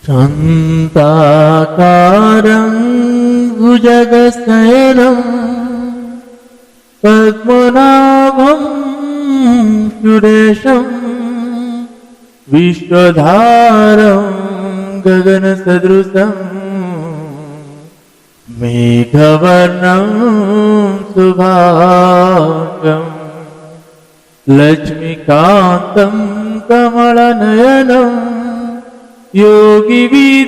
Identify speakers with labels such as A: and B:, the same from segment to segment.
A: शान्ताकारं भुजगशयनं पद्मनाभं सुरेशं विश्वधारं गगनसदृशं मेघवर्णं शुभांगं लक्ष्मीकान्तं कमलनयनं योगिविधानगम्यं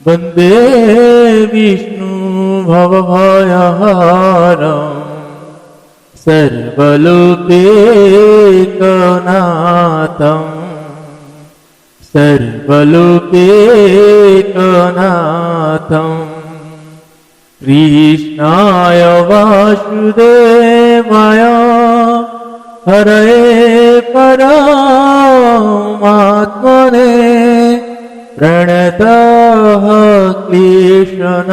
A: वन्दे विष्णु भवभयहारं सर्वलोकैकनाथं सर्वलोकैकनाथं कृष्णाय वासुदेवाय हरये परमात्मने प्रणतः क्लेशनाशाय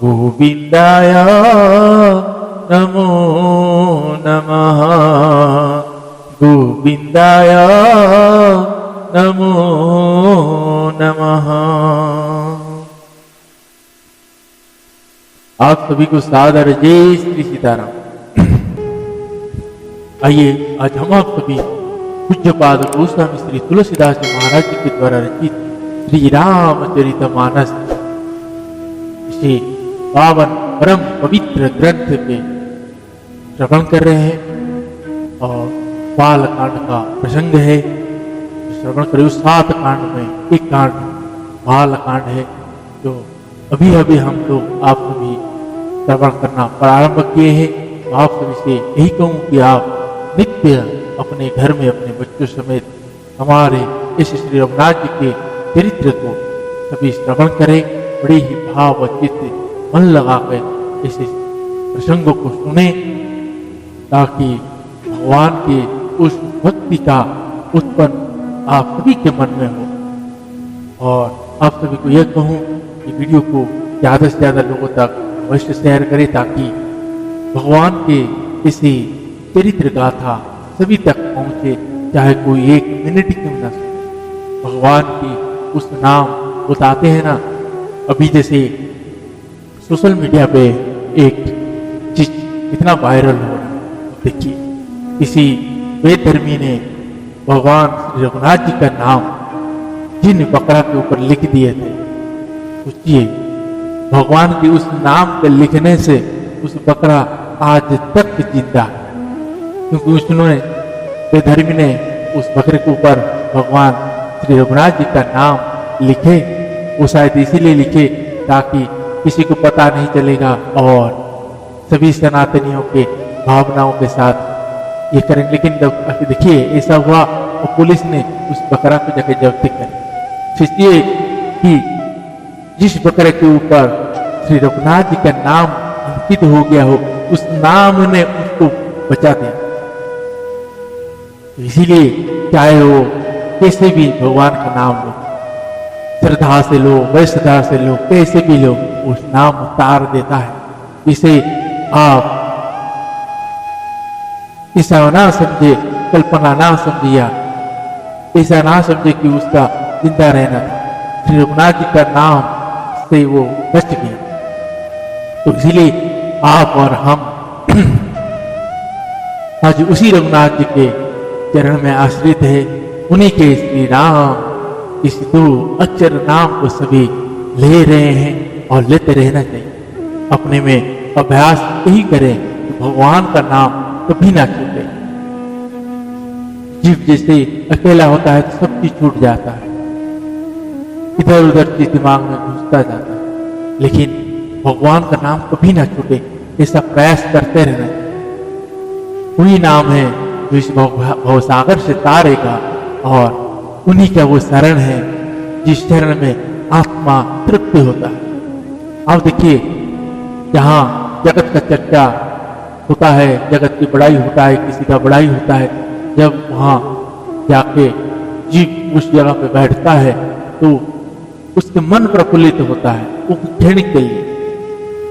A: गोविन्दाय नमो नमः गोविन्दाय नमो नमः। आप सभी को सादर जय श्री सीताराम। आइए आज हम आप सभी पूज्यपाद गोस्वामी श्री तुलसीदास जी महाराज जी के द्वारा रचित श्री रामचरितमानस इसे पावन परम पवित्र ग्रंथ पे श्रवण कर रहे हैं और बाल कांड का प्रसंग है। श्रवण करें उस 7 कांड में एक कांड बाल कांड है जो अभी अभी हम लोग आप सभी श्रवण करना प्रारंभ किए हैं। आप सभी से यही कहूँ कि आप नित्य अपने घर में अपने बच्चों समेत हमारे इस श्री रघुनाथ जी के चरित्र को सभी श्रवण करें। बड़े ही भाव चित्त मन लगाकर इस प्रसंगों को सुने ताकि भगवान के उस भक्ति का उत्पन्न आप सभी के मन में हो। और आप सभी को यह कहूँ कि वीडियो को ज्यादा से ज्यादा लोगों तक अवश्य शेयर करें ताकि भगवान के किसी चरित्र गाथा सभी तक पहुंचे, चाहे कोई 1 मिनट क्यों न सुने। भगवान की उस नाम बताते हैं ना, अभी जैसे सोशल मीडिया पे एक चीज इतना वायरल हो रहा है। देखिए किसी बेधर्मी ने भगवान श्री रघुनाथ जी का नाम जिन बकरा के ऊपर लिख दिए थे। सोचिए भगवान के उस नाम के लिखने से उस बकरा आज तक जिंदा है, क्योंकि उसने बेधर्मी ने उस बकरे के ऊपर भगवान श्री रघुनाथ जी का नाम लिखे। वो शायद इसीलिए लिखे ताकि किसी को पता नहीं चलेगा और सभी सनातनियों के भावनाओं के साथ ये करेंगे। लेकिन देखिए ऐसा हुआ और पुलिस ने उस बकरा को जाके जब्त कर। इसलिए कि जिस बकरे के ऊपर श्री रघुनाथ जी का नाम अंकित हो गया हो, उस नाम ने उसको बचा दिया। इसीलिए चाहे वो कैसे भी भगवान का नाम लो, श्रद्धा से लो, वैश्रद्धा से लो, कैसे भी लो, उस नाम उतार देता है। इसे आप ऐसा ना समझे, कल्पना ना समझिए, ऐसा ना समझे कि उसका जिंदा रहना था। श्री रघुनाथ जी का नाम से वो बच गया। तो इसीलिए आप और हम आज उसी रघुनाथ जी के चरण में आश्रित है। उन्हीं के श्री राम इस 2 अक्षर नाम को सभी ले रहे हैं और लेते रहना चाहिए। अपने में अभ्यास यही करें कि भगवान का नाम कभी ना छूटे। जीव जैसे अकेला होता है तो सब चीज छूट जाता है, इधर उधर चीज दिमाग में घुसता जाता है, लेकिन भगवान का नाम कभी ना छूटे। ऐसा प्रयास करते रहना। वही नाम है जो इस भवसागर से तारेगा और उन्हीं का वो शरण है जिस शरण में आत्मा तृप्त होता है। आप देखिए जहाँ जगत का चर्चा होता है, जगत की बड़ाई होता है, किसी का बड़ाई होता है, जब वहाँ जाके जीव उस जगह पे बैठता है तो उसके मन प्रफुल्लित होता है, वो क्षण के लिए।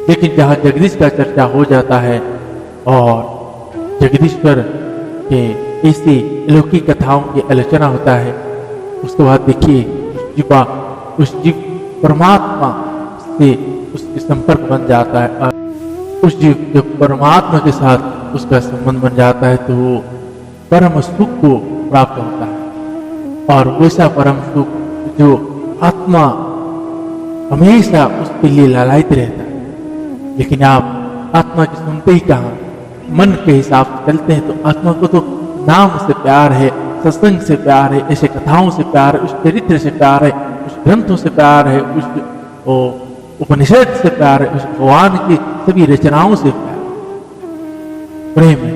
A: लेकिन जहाँ जगदीश का चर्चा हो जाता है और जगदीश्वर के ऐसी अलौकिक कथाओं की आलोचना होता है, उसके बाद देखिए उस जीव परमात्मा से उसके संपर्क बन जाता है और उस जीव जब परमात्मा के साथ उसका संबंध बन जाता है तो वो परम सुख को प्राप्त होता है। और वैसा परम सुख जो आत्मा हमेशा उसके लिए लालायित रहता है। लेकिन आप आत्मा की सुनते ही कहाँ, मन के हिसाब से चलते हैं, तो आत्मा को तो नाम से प्यार है, सत्संग से प्यार है, ऐसे कथाओं से प्यार है, उस चरित्र से प्यार है, उस ग्रंथों से प्यार है, उस उपनिषद से प्यार है, उस भगवान की सभी रचनाओं से प्रेम है।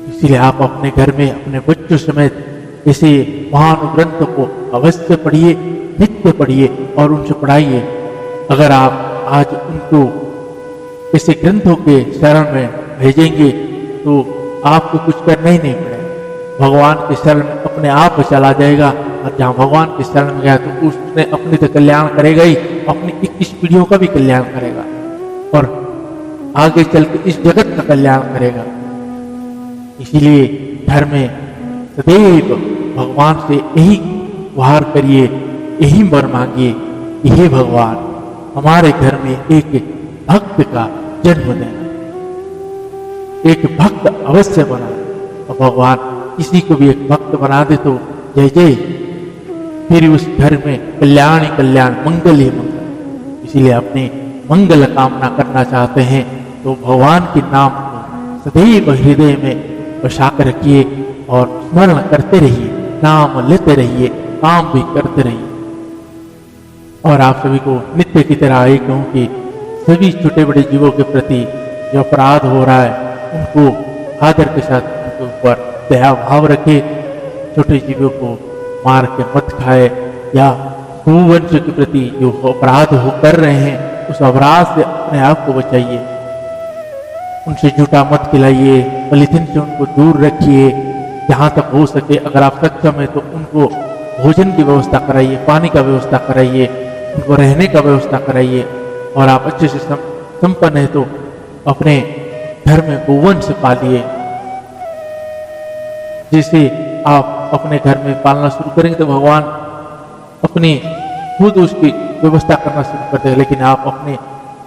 A: इसीलिए आप अपने घर में अपने बच्चों समेत ऐसे महान ग्रंथ को अवश्य पढ़िए, नित्य पढ़िए और उनसे पढ़ाइए। अगर आप आज उनको ऐसे ग्रंथों के शरण में भेजेंगे तो आपको कुछ करना ही नहीं पड़ेगा, भगवान के शरण में अपने आप चला जाएगा। और जहाँ भगवान के शरण में गया तो उसने अपने तो कल्याण करेगा ही, अपनी 21 पीढ़ियों का भी कल्याण करेगा और आगे चल के इस जगत का कल्याण करेगा। इसीलिए घर में सदैव भगवान से यही गुहार करिए, यही वर मांगिए कि हे भगवान, हमारे घर में एक भक्त का जन्म देना, एक भक्त अवश्य बना। और भगवान किसी को भी एक भक्त बना दे तो जय जय, फिर उस घर में कल्याण ही कल्याण, मंगल ही मंगल। इसीलिए अपने मंगल कामना करना चाहते हैं तो भगवान के नाम को सदैव हृदय में बसा कर रखिए और स्मरण करते रहिए, नाम लेते रहिए, काम भी करते रहिए। और आप सभी को नित्य की तरह ये कहूँ कि सभी छोटे बड़े जीवों के प्रति जो अपराध हो रहा है उनको आदर के साथ उनके ऊपर दया भाव रखे। छोटे जीवों को मार के मत खाए, या गोवंश के प्रति जो अपराध हो कर रहे हैं उस अपराध से अपने आप को बचाइए। उनसे झूठा मत खिलाइए, पॉलीथिन से उनको दूर रखिए। जहाँ तक हो सके अगर आप सक्षम है तो उनको भोजन की व्यवस्था कराइए, पानी का व्यवस्था कराइए, उनको रहने का व्यवस्था कराइए। और आप अच्छे से संपन्न है तो अपने घर में गोवंश पालिए। जैसे आप अपने घर में पालना शुरू करेंगे तो भगवान अपनी खुद उसकी व्यवस्था करना शुरू कर देगा। लेकिन आप अपने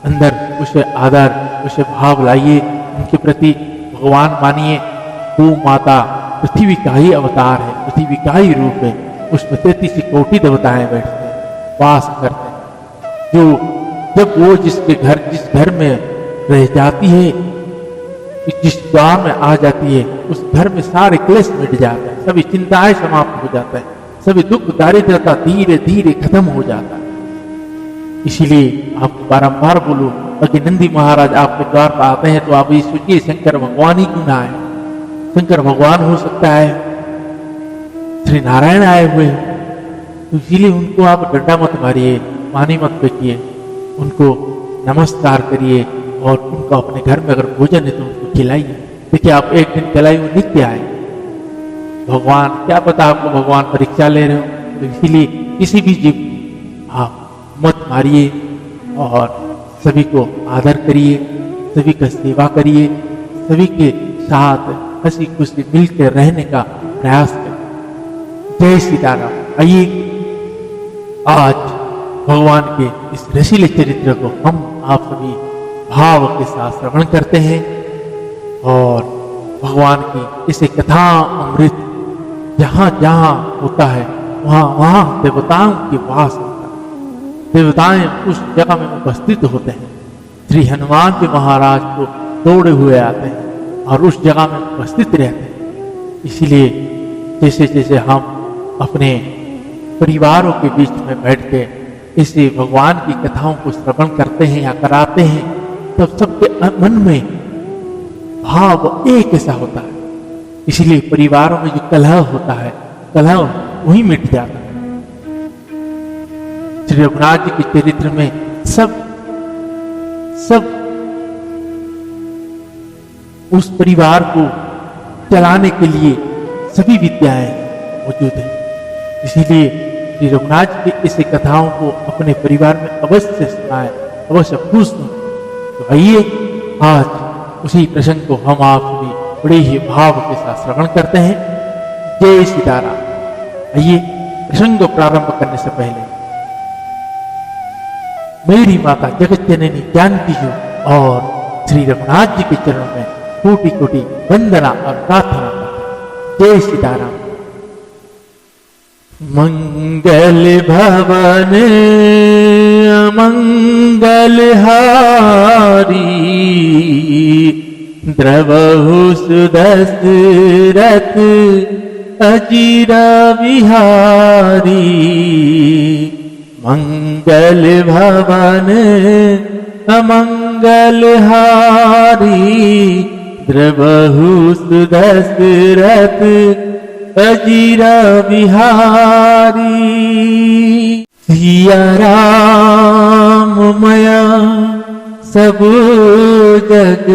A: अंदर उसे आदर, उसे भाव लाइए, उनके प्रति भगवान मानिए। गौ माता पृथ्वी का ही अवतार है, पृथ्वी का ही रूप है, उसमें 33 कोटि देवताएं बैठते हैं, वास करते हैं। जो जब वो जिस घर में रह जाती है, जिस गांव में आ जाती है, उस घर में सारे क्लेश मिट जाते हैं, सभी चिंताएं समाप्त हो जाता है, सभी दुख दारिद्रता धीरे धीरे खत्म हो जाता है। इसीलिए आपको बारंबार बोलो, अगर नंदी महाराज आपके द्वार पर आते हैं तो आप ये सोचिए शंकर भगवान ही क्यों ना आए। शंकर भगवान हो सकता है, श्री नारायण आए हुए हैं, तो इसीलिए उनको आप डंडा मत मारिए, पानी मत फेंकिए, उनको नमस्कार करिए और उनको अपने घर में अगर भोजन है तो उनको खिलाइए। देखिए आप एक दिन खिलाई वो नित्य आए। भगवान क्या पता आपको भगवान परीक्षा ले रहे हो, तो इसीलिए किसी भी जीव आप मत मारिए और सभी को आदर करिए, सभी का सेवा करिए, सभी के साथ हंसी खुशी मिलकर रहने का प्रयास करें। जय सीताराम। आइए आज भगवान के इस रसीले चरित्र को हम आप सभी भाव के साथ श्रवण करते हैं और भगवान की इसे कथा अमृत जहाँ जहाँ होता है वहाँ वहाँ देवताओं के वास होता है, देवताएं उस जगह में उपस्थित होते हैं। श्री हनुमान जी महाराज को दौड़े हुए आते हैं और उस जगह में उपस्थित रहते हैं। इसीलिए जैसे जैसे हम अपने परिवारों के बीच में बैठ के इसे भगवान की कथाओं को श्रवण करते हैं या कराते हैं, तब सबके मन में भाव एक ऐसा होता है। इसलिए परिवारों में जो कलह होता है, कलह वही मिट जाता है। श्री रघुनाथ जी के चरित्र में सब उस परिवार को चलाने के लिए सभी विद्याएं मौजूद हैं। इसीलिए श्री रघुनाथ जी की ऐसी कथाओं को अपने परिवार में अवश्य सुनाएं, अवश्य खुश हों। तो आइए आज उसी प्रसंग को हम आप भी बड़े ही भाव के साथ श्रवण करते हैं। जय सीताराम। आइए प्रसंग को प्रारंभ करने से पहले मेरी माता जगत जननी जानकी जी और श्री रघुनाथ जी के चरणों में कोटि कोटि वंदना और प्रार्थना करते हैं। जय सीताराम। मंगल भवन मंगल हारी द्रवहु सुदशरथ अजीर विहारी। मंगल भवन अमंगल हारी द्रवहु सुदशरथ अजीर विहारी। सिया राम मया सब जग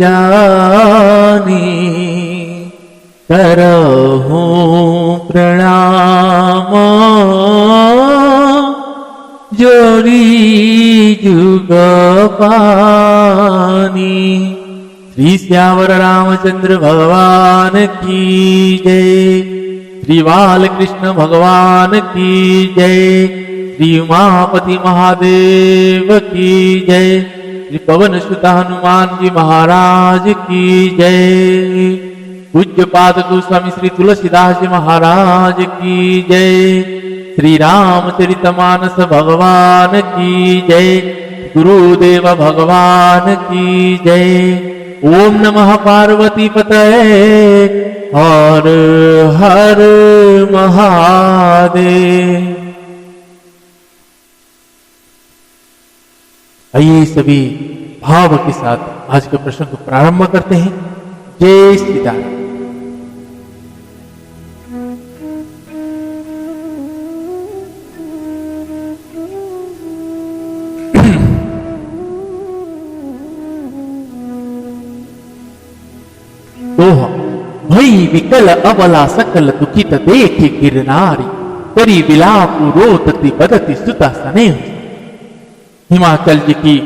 A: जानी करहु प्रणाम जोरी जुग पानी। श्री श्यावर रामचंद्र भगवान की जय। श्री बालकृष्ण भगवान की जय। श्री उमापति महादेव की जय। श्री पवन सुत हनुमान जी महाराज की जय। पूज्य पाद गोस्वामी श्री तुलसीदास जी महाराज की जय। श्री रामचरितमानस भगवान की जय। गुरुदेव भगवान की जय। ओम नमः पार्वती पतये हर हर महादेव। आइए सभी भाव के साथ आज के प्रश्न को प्रारंभ करते हैं। जय सीताराम। भई विकल अबला सकल दुखित देखे गिरनारी करी विलाप रोतति बदति सुता स्नेह। हिमाचल जी की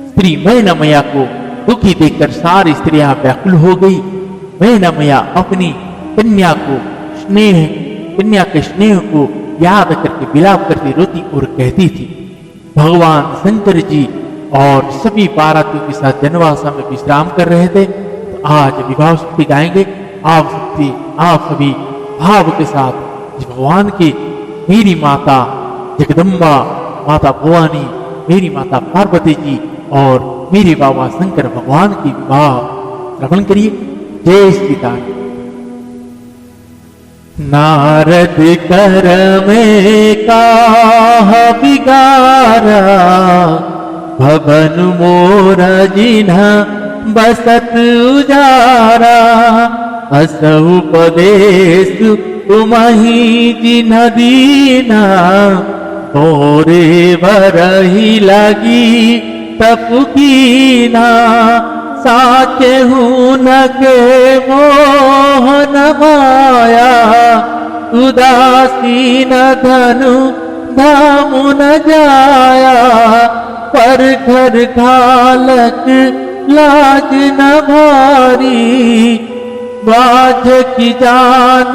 A: स्त्री मैना मैया को दुखी देखकर सारी स्त्रियां व्याकुल हो गई। मैना मैया अपनी कन्या के स्नेह को याद करके विलाप करती रोती और कहती थी। भगवान शंकर जी और सभी बारातियों के साथ जनवासा में विश्राम कर रहे थे। आज विवाह स्तुति गाएंगे। आप सभी भाव के साथ भगवान की मेरी माता जगदम्बा माता भवानी, मेरी माता पार्वती जी और मेरे बाबा शंकर भगवान की विवाह श्रवण करिए। जय सीताराम। नारद कर में काह बिगारा भवन मोर जिन्हा बसत उजारा। असहु उपदेश तुमहि जिन्ह दीना भोरे भरहि लगी तपकीना। साचे हुन के मोहन माया उदासीन धनु धामु न जाया। पर घर घालक लाज न भारी बाझ की जान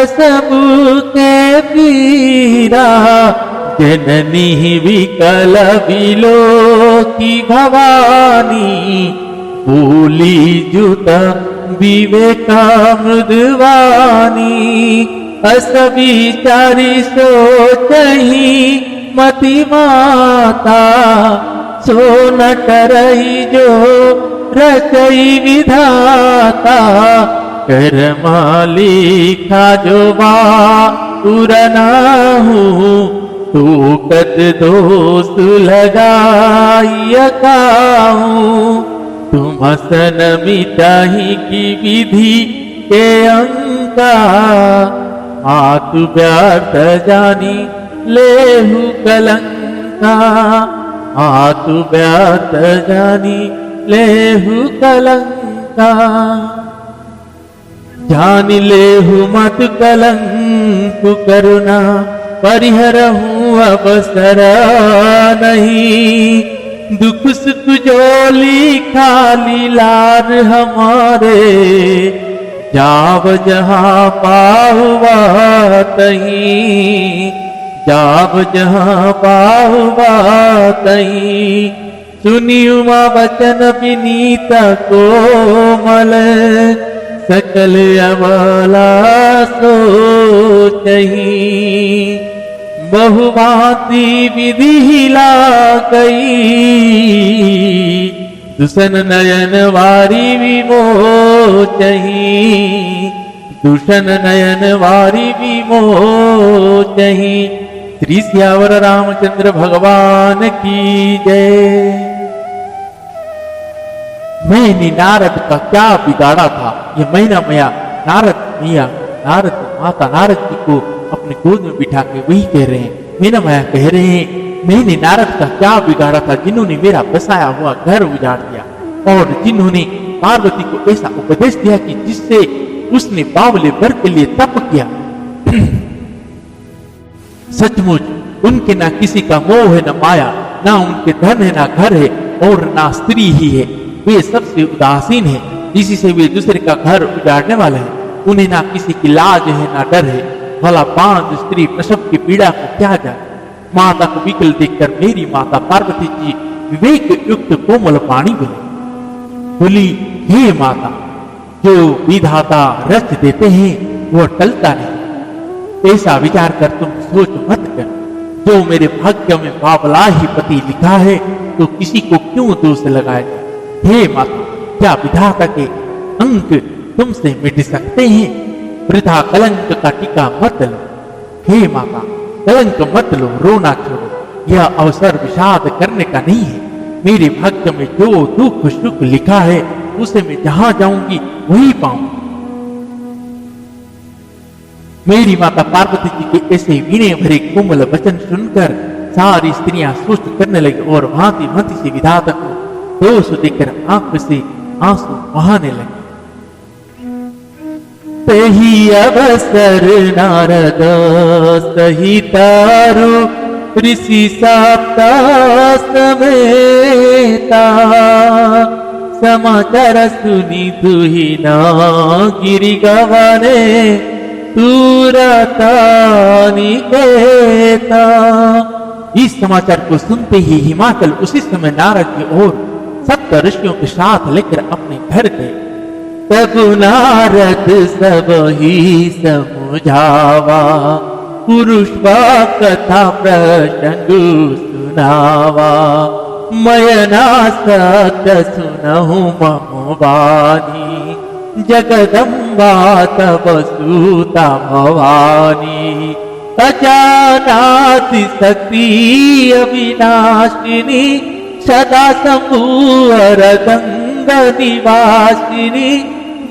A: सबू के पीरा। जननी विकल विलो की भवानी बोली जुत विवेका मृदवानी। अस विचारी सोचही मति माता सो न करही जो रचई विधाता। कर मालिका जो पुरनाहू तू कत दोष लगाई काहू। तुम सन मिटाही की विधि के अंका आतु व्यार्थ जानी लेहु कलंका। आतु व्यात जानी लेहु कलंका। जान लेहु मत कलंक करुणा परिहरहु अवसर नहीं। दुख सुख जोली खाली लार हमारे, जाव जहाँ पाहुआ तहीं, जाव जहाँ पाहुआ तहीं। सुनी उमा वचन विनीत कोमल, सकल अबला सोचहि। बहुभांति विधि हिला गई, दुसन नयन वारी विमोचहि, दुसन नयन वारी विमोचहि। श्री सियावर रामचंद्र भगवान की जय। मैंने नारद का क्या बिगाड़ा था? ये मैना मैया नारद माता नारद जी को अपने गोद में बिठा के वही कह रहे हैं, मैना मैया कह रहे हैं, मैंने नारद का क्या बिगाड़ा था जिन्होंने मेरा बसाया हुआ घर उजाड़ दिया, और जिन्होंने पार्वती को ऐसा उपदेश दिया कि जिससे उसने बावले भर के लिए तप किया। सचमुच उनके ना किसी का मोह है, न माया, ना उनके धन है, ना घर है, और ना स्त्री ही है। वे सबसे उदासीन है, इसी से वे दूसरे का घर उजाड़ने वाले हैं। उन्हें ना किसी की लाज है, ना डर है। भला बांझ स्त्री प्रसव की पीड़ा को क्या जाने। माता को विकल देखकर मेरी माता पार्वती जी विवेक युक्त कोमल पानी बोली, हे माता, जो विधाता रच देते हैं वो टलता नहीं। ऐसा विचार कर तुम सोच मत कर। जो मेरे भाग्य में बाबला ही पति लिखा है, तो किसी को क्यों दोष लगाएगा। हे माता, क्या विधाता के अंक तुमसे मिट सकते हैं? वृथा कलंक का टीका मत लो। हे माता, कलंक मत लो, रोना छोड़ो। यह अवसर विषाद करने का नहीं है। मेरे भाग्य में जो दुख सुख लिखा है, उसे मैं जहां जाऊंगी वही पाऊंगी। मेरी माता पार्वती जी के ऐसे विनय भरे कोमल वचन सुनकर सारी स्त्रियां सोच करने लगी और भांति भांति से विधाता को दोष देकर आंख से आंसू बहाने लगे। तही अवसर नारद सहितारु ऋषि सप्ता समेता, समाचार सुनी दुहिना गिरि गवाने तुरता निकेता। इस समाचार को सुनते ही हिमाचल उसी समय नारद की ओर 70 ऋषियों के साथ लेकर अपने घर गए। तब नारद सब ही समझावा, पुरुष कथा प्रसंग सुनावा। मयना सत्य सुनहु मम वाणी, जगदम्बा तब सुता भवानी। अजानाति शक्ति अविनाशिनी, सदा शंभुवर गंग निवासिनी।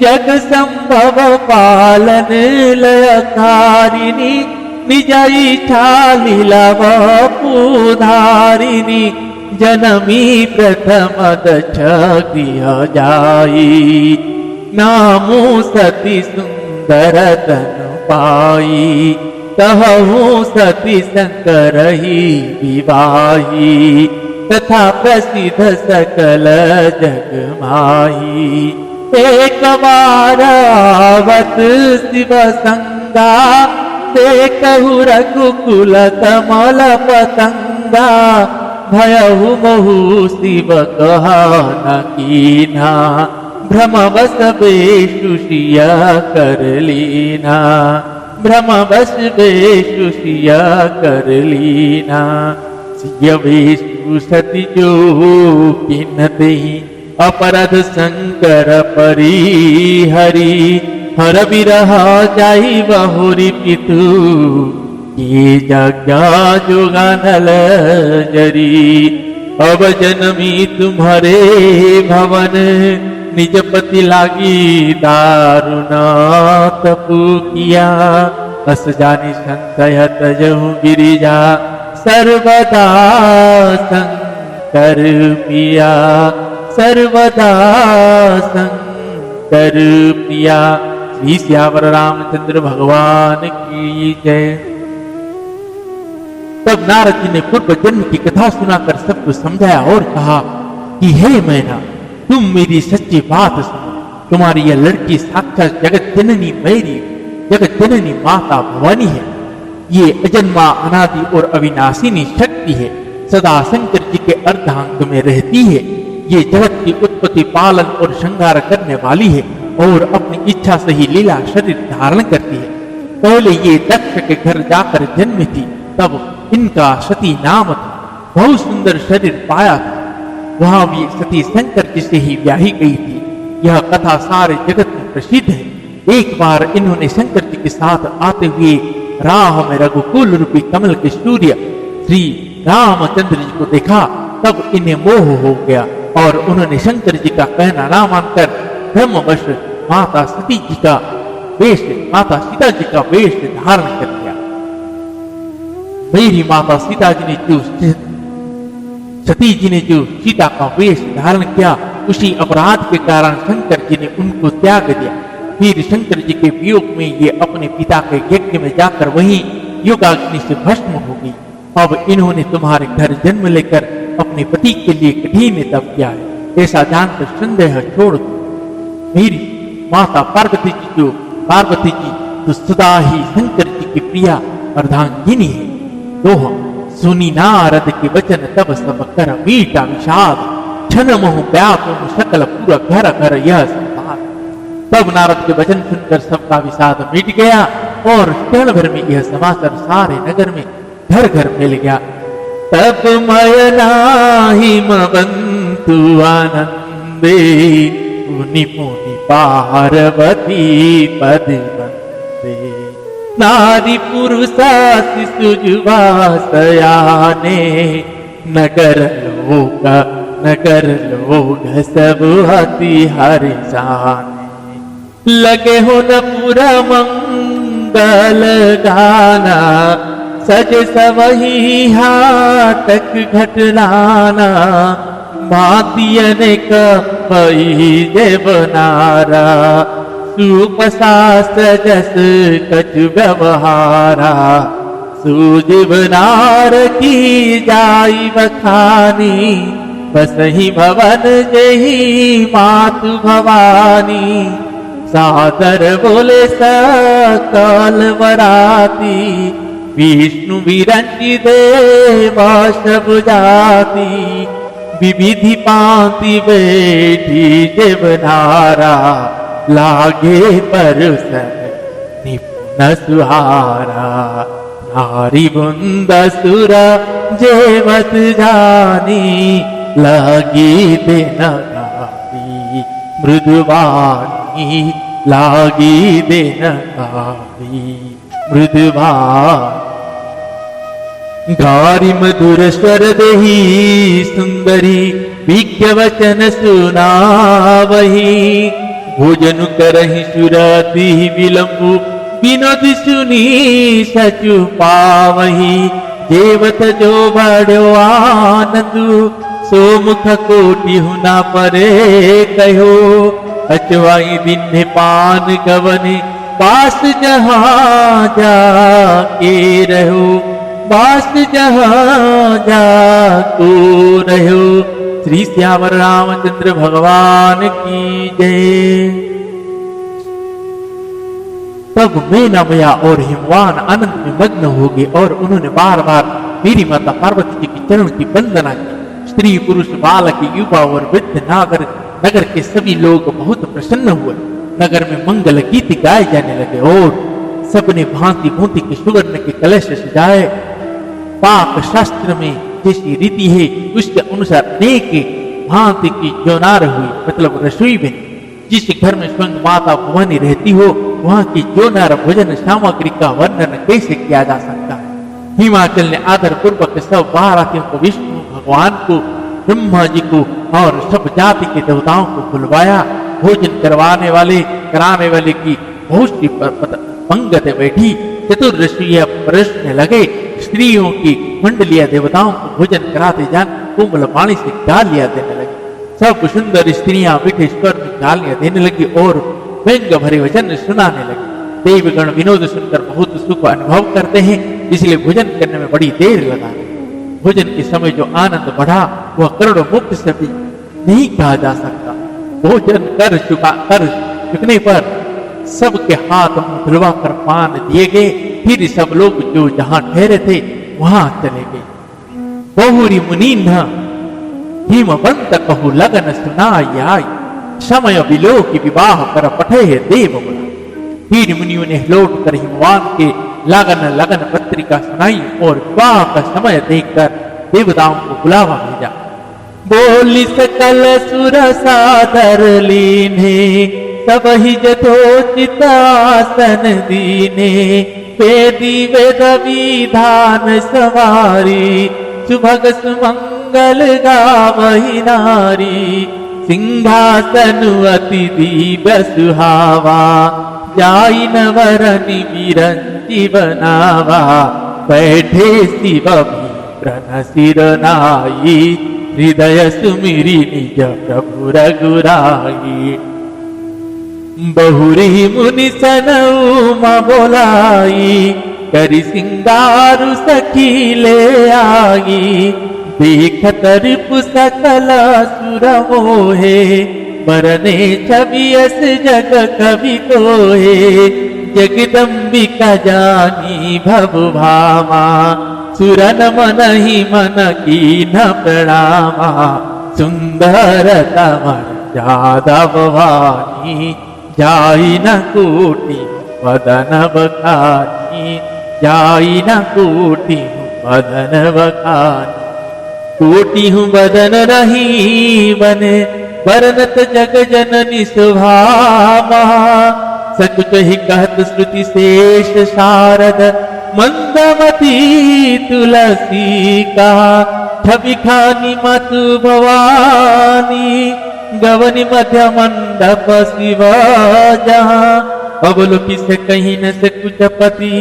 A: जग संभव पालन लयकारिणी, निज इच्छा लीला वपुधारिणी। जनमी प्रथम दक्ष गृह जाई, नामो सती सुंदर तनु पाई। कहूँ सती शंकर ही विवाही, तथा प्रसिद्ध सकल जग माही। एक बार आवत शिव संगा, देखहु रघुकुल कमल पतंगा। भयहु महु शिव कहा न कीन्हा, भ्रमवश बेशुषिया कर लीना। भ्रमवश बेशुषिया कर लीना। सियवेशु सति जो किन्नते, अपरध शंकर परिहरि। हर विरह जाई बहुरी पितु, ये जज्ञा जोगानल जरी। अब जनमी तुम्हारे भवन, निज पति लागी दारुना तपु किया। अस जानी संशय तजहु गिरिजा, सर्वदा शंकर पिया। सर्वदा शंकर प्रिया। श्री सियावर रामचंद्र भगवान की जय। तब नारद जी ने पूर्व जन्म की कथा सुनाकर सबको समझाया और कहा कि हे मैना, तुम मेरी सच्ची बात सुनो। तुम्हारी यह लड़की साक्षात जगत जननी मेरी जगत जननी माता भवानी है। ये अजन्मा अनादि और अविनाशिनी शक्ति है, सदा शंकर जी के अर्धांग में रहती है। ये जगत की उत्पत्ति पालन और श्रृंगार करने वाली है और अपनी इच्छा से ही लीला शरीर धारण करती है। पहले ये दक्ष के घर जाकर जन्मी थी, तब इनका सती नाम था। बहुत सुंदर शरीर पाया था, वहां भी सती शंकर जी से ही ब्याही गई थी। यह कथा सारे जगत में प्रसिद्ध है। एक बार इन्होंने शंकर जी के साथ आते हुए राह में रघुकुल रूपी कमल के सूर्य श्री रामचंद्र जी को देखा। तब इन्हें मोह हो गया और उन्होंने शंकर जी का कहना ना मानकर ब्रह्मवश माता सती जी का वेश माता सीता जी का वेश धारण कर लिया। मेरी माता सीता जी ने जो सती जी ने जो सीता का वेश धारण किया, उसी अपराध के कारण शंकर जी ने उनको त्याग दिया। फिर शंकर जी के वियोग में ये अपने पिता के यज्ञ में जाकर वहीं योगाग्नि से भस्म हो गई। अब इन्होंने तुम्हारे घर जन्म लेकर अपने पति के लिए कठिन तप किया है, ऐसा जानकर संदेह छोड़ दो। मेरी माता पार्वती जी तो सदा ही शंकर जी की प्रिया अर्धांगिनी है। दोहा सुनी नारद के वचन तब सब कर मीठा विषाद, क्षण मोह व्याकुल सकल पूरा घर घर यह संवाद। तब नारद के वचन सुनकर सबका विषाद मिट गया और क्षण भर में यह समाचार सारे नगर में घर घर फैल गया। तब मयनाहि मवन्तु आनंदे, मुनि मुनि पार्वती पद वंदे। नारी पुरुषा शिशु युवा सयाने, नगर लोग सब हति हरि जाने। लगे हो न पूरा मंगल गाना, सज सवही हाटक घटनाना। भातियन कपई देवनारा, सुपसास जस कछु व्यवहारा। सुजीवनार की जाई बखानी, बसही भवन जही मातु भवानी। सादर बोले सकल वराती, विष्णु विरंची देवा सब जाति। विविधि पांति बैठी देवनारा, लागे परसन निपुण सुहारा। नारी बुंद सुर जेवत जानी, लगी देन गारी मृदुवानी। लागी देन गारी मृदुवानी। गारी मधुर स्वर देही सुंदरी, विज्ञ वचन सुनावही। भोजन करहि सुरति विलंबु, विनोद सुनी सचु पावही। जेवत जो बड़ो आनंदु, सो मुख कोटि हुना परे कहो। अचवाई दिन पान गवने, पास जहाँ जाके रहो। बास जहाँ जाको रहो। श्री श्यावर रामचंद्र भगवान की जय। तब मैना मैया और हिमवान आनंद में मग्न हो गए और उन्होंने बार बार मेरी माता पार्वती जी की चरण की वंदना की। स्त्री पुरुष बालक युवा और वृद्ध नगर के सभी लोग बहुत प्रसन्न हुए। नगर में मंगल गीत गाए जाने लगे और सबने भांति भांति के सुवर्ण के कलश सजाए। पाक शास्त्र में जैसी रीति है उसके अनुसार अनेक भांति की जोनार हुई, मतलब रसोई बनी। जिस घर में स्वयं माता भवानी रहती हो, वहाँ की जोनार भोजन सामग्री का वर्णन कैसे किया जा सकता है। हिमाचल ने आदर पूर्वक सब बारातियों को, विष्णु भगवान को, ब्रह्मा जी को और सब जाति के देवताओं को बुलवाया। भोजन कराने वाले की बहुत सी पंगत बैठी। चतुर्दशी प्रश्न लगे। स्त्रियों की मंडलियां देवताओं को भोजन कराते जान कोमल वाणी से गालियां देने लगी। सब सुंदर स्त्रियां मीठे स्वर में गालियां देने लगी और व्यंग भरे वचन सुनाने लगी। देवगण विनोद सुनकर बहुत सुख अनुभव करते हैं। इसलिए भोजन करने में बड़ी देर लगा। भोजन के समय जो आनंद बढ़ा वह करोड़ों मुक्त से भी नहीं कहा जा सकता। भोजन कर चुकने पर सबके हाथ मुंह धुलवा कर पान दिए गए। फिर सब लोग जो जहां ठहरे थे वहां चले गए। बहुरी मुनि न हिमवंत कहु लगन सुनाई आई, समय बिलो की विवाह कर पठे देव गुण। फिर मुनियों ने लौट कर हिमवान के लगन पत्रिका सुनाई और विवाह का समय देखकर देवताओं को बुलावा भेजा। बोली सकल सुर सादर लीने, सब ही जथोचित आसन दीने। वेदी वेद विधान सवारी, सुभग सुमंगल गावही नारी। सिंहासन अति दिव्य सुहावा, जाई नवरनि बिरंची बनावा। बैठे शिव भीप्रन सिर नाई, हृदय सुमिरी निज प्रभु रघुराई। बहुरी मुनि सनउमा बोलाई, करि सिंगारु सखी ले आई। देखत रिपु सकल सुर मोहे, बरने छबियस जग कवि कोहे। जगदम्बिका जानी भव भामा, सुरन मनहि मन कीन प्रणामा। सुंदर तमर जादा भवानी, जाई न कोटि वदन बखानी। जाई न कोटि वदन बखानी। कोटि हूँ बदन रही बने, बरनत जग जननी सुभामा। सकुच ही कहत श्रुति शेष शारद, मंदमती तुलसी का। छवि खानी मातु भवानी, गवनी मध्य मंडप शिव जहाँ। अवलोकि से कहीं न से कुछ पति,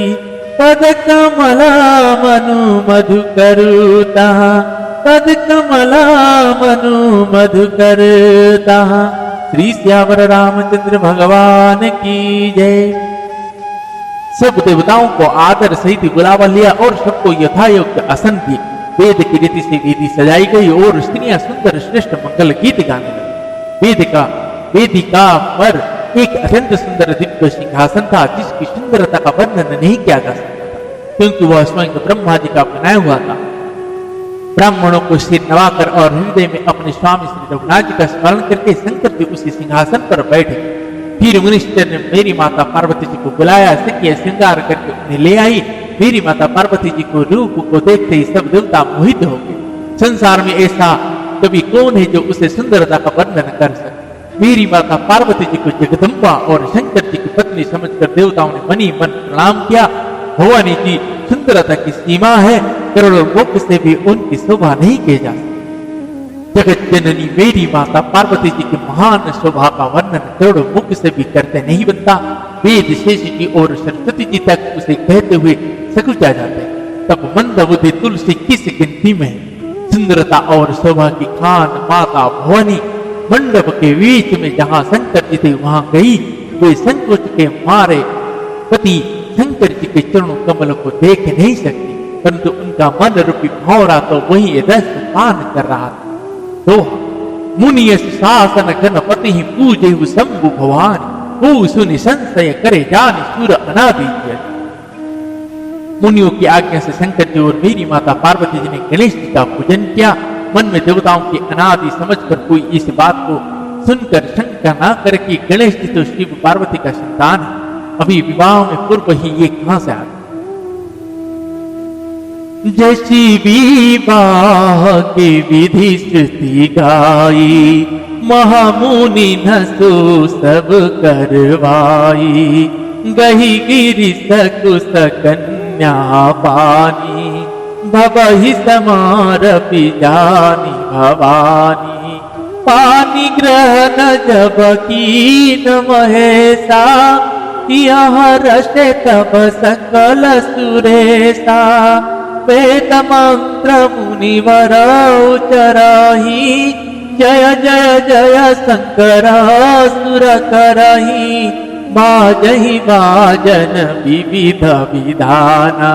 A: पद कमला मनु मधु करुता। पद कमला मनु मधु करता। श्री श्यावर रामचंद्र भगवान की जय। सब देवताओं को आदर सहित बुलावा लिया और सबको यथायोग्य आसन दिए। वेद की रीति से वेदी सजाई गई और स्त्रियां सुंदर श्रेष्ठ मंगल गीत गाने लगी। वेदिका पर एक अत्यंत सुंदर दिव्य सिंहासन था, जिसकी सुंदरता का वर्णन नहीं किया जा सकता था, क्योंकि वह स्वयं ब्रह्मा जी का बनाया हुआ था। ब्राह्मणों को सिर नवाकर और हृदय में अपने स्वामी श्री रघुनाथ जी का स्मरण करके शंकर जी उसी सिंहासन पर बैठे। फिर मुनिश्चर ने मेरी माता पार्वती जी को बुलाया, सिकिया श्रृंगार करके उन्हें ले आई। मेरी माता पार्वती जी को रूप को देखते ही सब देवता मोहित हो गए। संसार में ऐसा कभी कौन है जो उसे सुंदरता का वर्णन कर सके। मेरी माता पार्वती जी को जगदम्बा और शंकर जी की पत्नी समझकर देवताओं ने मनी मन प्रणाम किया। भवानी की सुंदरता की सीमा है, करोड़ों मुख से भी उनकी शोभा नहीं की जा सकती। जगत जननी मेरी माता पार्वती जी की महान शोभा का वर्णन करोड़ों मुख से भी करते नहीं बनता। वेद शेष जी और सरस्वती जी तक उसे कहते हुए सकुचा जाते। तब मंदबुद्धि तुलसी किस गिनती में। सुंदरता और शोभा की खान माता भवानी मंडप के बीच में जहां शंकर जी थे वहां गई। वे संकोच के मारे पति शंकर जी के चरणों कमल को देख नहीं सकती, परंतु उनका मन रूपी भौरा तो वही रस पान कर रहा था। दोहा मुनियस शासन गणपति पूजे शंभु भवानी, वो सुनि संशय करे जानि सुर अनादि। मुनियों की आज्ञा से शंकर जी और मेरी माता पार्वती जी ने गणेश जी का पूजन किया। मन में देवताओं की अनादि समझकर कोई इस बात को सुनकर शंका न करे कि गणेश जी तो शिव पार्वती का संतान है, अभी विवाह में पूर्व ही ये कहां से आ गए। जैसी विवाह की विधि श्रुति गाई, महामुनि न सो सब करवाई। गही गिरि सकुस कन्या पानी, भवहि समारपि जानी भवानी। पानी ग्रहण जब कीन महेशा, यह रसे तब सकल सुरेशा। वेद मंत्र मुनिवर उचरहि, जय जय जय शंकर सुर करहि। बाजहि बाजन विविध विधाना,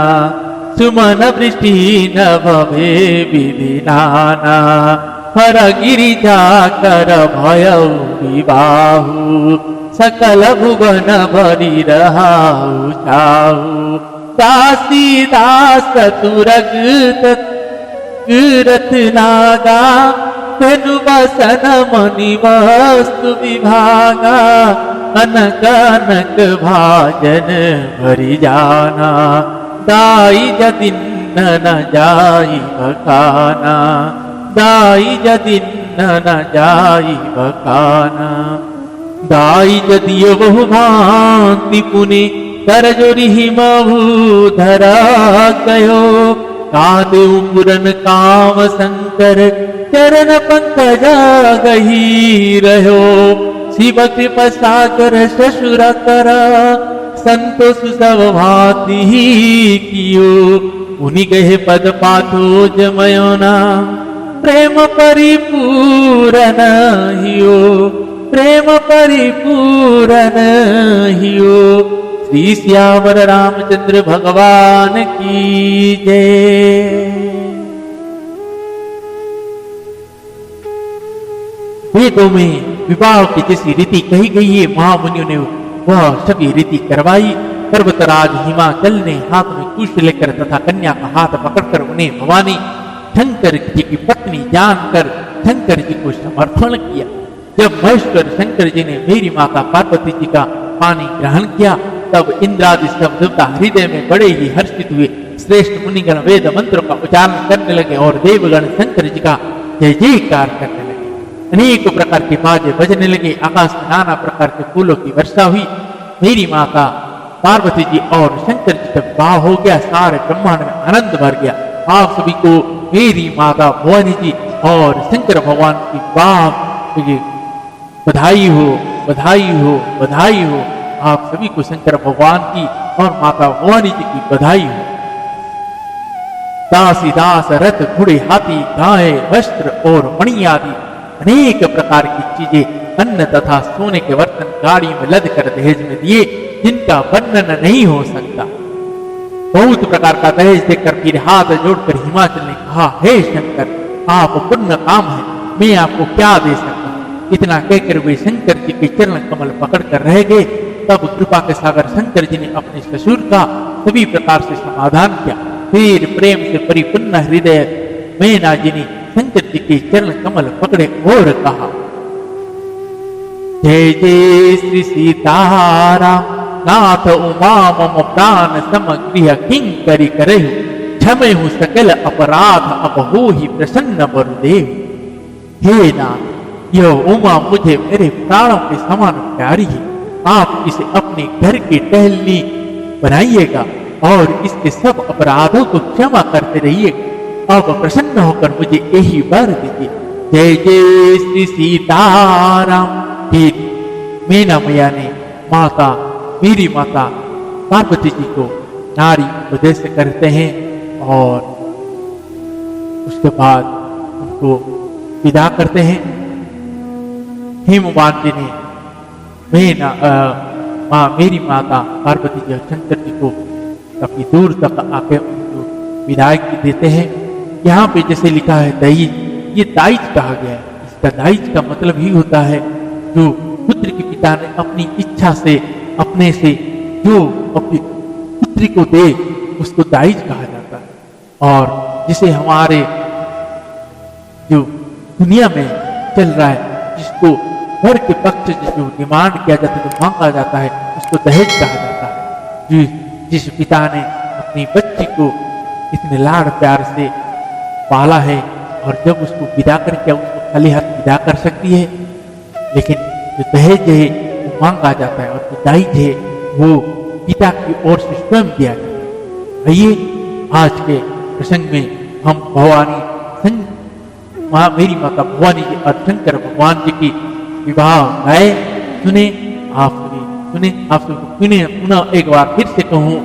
A: सुमन वृष्टि न भवे विधिनाना हर गिरिजा कर भयउ विबाहु सकल भुवन भरी रहाउ छाऊ दासी दास तुरग रथ नागा धनु बसन मणि वस्तु विभागा अनक अनक भाजन भरी जाना दाई जदिन न जाई बखाना दाई जदिन न जाई बखाना दाई जदियो बहु भांति पुनि कर जोरी महु धरा गयो कादे पुरन काम शंकर चरण पंकजा गही रहो शिव कृपा सागर ससुर कर संतोष सब भांति कियो उन्हीं गहे पद पाथो जमयोना प्रेम परिपूरन हियो प्रेम परिपूरन हियो श्री श्यावर रामचंद्र भगवान की जय। वेदों में विवाह की जैसी रीति कही गई है, महामुनियों ने वह सभी रीति करवाई। पर्वतराज हिमाचल ने हाथ में कुश लेकर तथा कन्या का हाथ पकड़कर उन्हें भवानी शंकर जी की पत्नी जानकर शंकर जी को समर्पण किया। जब महेश्वर शंकर जी ने मेरी माता पार्वती जी का पानी ग्रहण किया तब इंद्रादि सब देवता हृदय में बड़े ही हर्षित हुए। श्रेष्ठ मुनिगण वेद मंत्रों का उच्चारण करने लगे और देवगण शंकर जी का जय जयकार करने लगे। अनेक प्रकार के बाजे बजने लगे। आकाश में नाना प्रकार के फूलों की वर्षा हुई। मेरी माता पार्वती जी और शंकर जी का विवाह हो गया। सारे ब्रह्मांड में आनंद भर गया। आप सभी को मेरी माता भवानी जी और शंकर भगवान की विवाह बधाई हो, बधाई हो, बधाई हो। आप सभी को शंकर भगवान की और माता भवानी जी की बधाई हो। दासी दास रथ घोड़े हाथी गाय वस्त्र और मणि आदि अनेक प्रकार की चीजें अन्न तथा सोने के बर्तन गाड़ी में लद कर दहेज में दिए जिनका वर्णन नहीं हो सकता। बहुत प्रकार का दहेज देकर फिर हाथ जोड़कर हिमाचल ने कहा, हे शंकर आप पुण्य काम है, मैं आपको क्या दे सकता हूँ। इतना कहकर वे शंकर जी के चरण कमल पकड़ कर रह गए। तब कृपा के सागर शंकर जी ने अपने ससुर का सभी प्रकार से समाधान किया। फिर प्रेम से परिपूर्ण हृदय मैना जी ने शंकर जी के चरण कमल पकड़े और कहा, जय जय श्री सीताराम नाथ उमा मम प्राण समगृह किंकरी करहु क्षमे हूँ सकल अपराध अपहो ही प्रसन्न वरुदेव। हे नाथ यह उमा मुझे मेरे प्राणों के समान प्यारी है। आप इसे अपने घर की टहलनी बनाइएगा और इसके सब अपराधों को क्षमा करते रहिएगा। अब प्रसन्न होकर मुझे यही वर दीजिए। जय जय श्री सीताराम। फिर मीना मैया ने माता मेरी माता पार्वती जी को नारी उपदेश करते हैं और उसके बाद उनको विदा करते हैं। हेमवान जी ने मेरी माता पार्वती जी और शंकर जी को काफी दूर तक आके उनको विदाई देते हैं। यहाँ पे जैसे लिखा है दहेज, ये दाइज कहा गया है। इसका दाइज का मतलब ही होता है जो पुत्र के पिता ने अपनी इच्छा से अपने से जो अपनी पुत्री को दे उसको दाइज कहा जाता है। और जिसे हमारे जो दुनिया में चल रहा है, जिसको घर के पक्ष से जो डिमांड किया जाता है, जो मांगा जाता है, उसको दहेज कहा जाता है। जिस पिता ने अपनी बच्ची को इतने लाड़ प्यार से पाला है और जब उसको विदा करके उसको खाली हाथ विदा कर सकती है, लेकिन जो दहेज है वो मांगा जाता है और जो दाइज है वो पिता की ओर से स्वयं दिया जाता है। आइए आज के प्रसंग में हम भवानी मेरी माता भवानी जी और शंकर भगवान जी की विवाह गाए सुने। आप सुने पुनः एक बार फिर से कहूँ,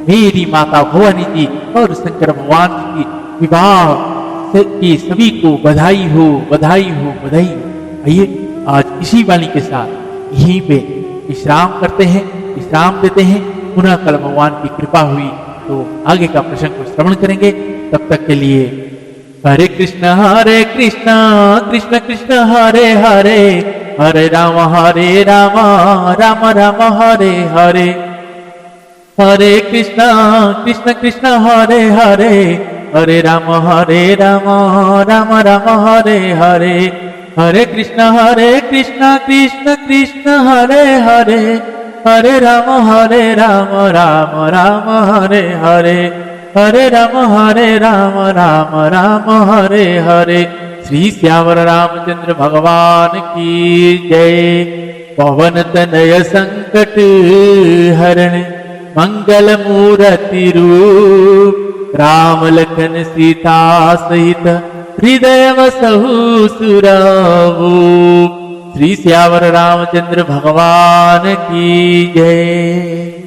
A: मेरी माता भवानी जी और शंकर भगवान जी की विवाह की सभी को बधाई हो, बधाई हो, बधाई हो। आइए आज इसी वाणी के साथ यहीं पे विश्राम करते हैं, विश्राम देते हैं। पुनः कल भगवान की कृपा हुई तो आगे का प्रसंग को श्रवण करेंगे। तब तक के लिए हरे कृष्ण कृष्ण कृष्ण हरे हरे, हरे राम राम राम हरे हरे, हरे कृष्ण कृष्ण कृष्ण हरे हरे, हरे राम राम राम हरे हरे, हरे कृष्ण कृष्ण कृष्ण हरे हरे, हरे राम राम राम हरे हरे, हरे राम राम राम हरे हरे। श्री श्यावर रामचंद्र भगवान की जय। पवन तनय संकट हरण, मंगल मूर्ति रूप, राम लखन सीता सहित हृदय वसहु सुरभूप। श्री श्यावर रामचंद्र भगवान की जय।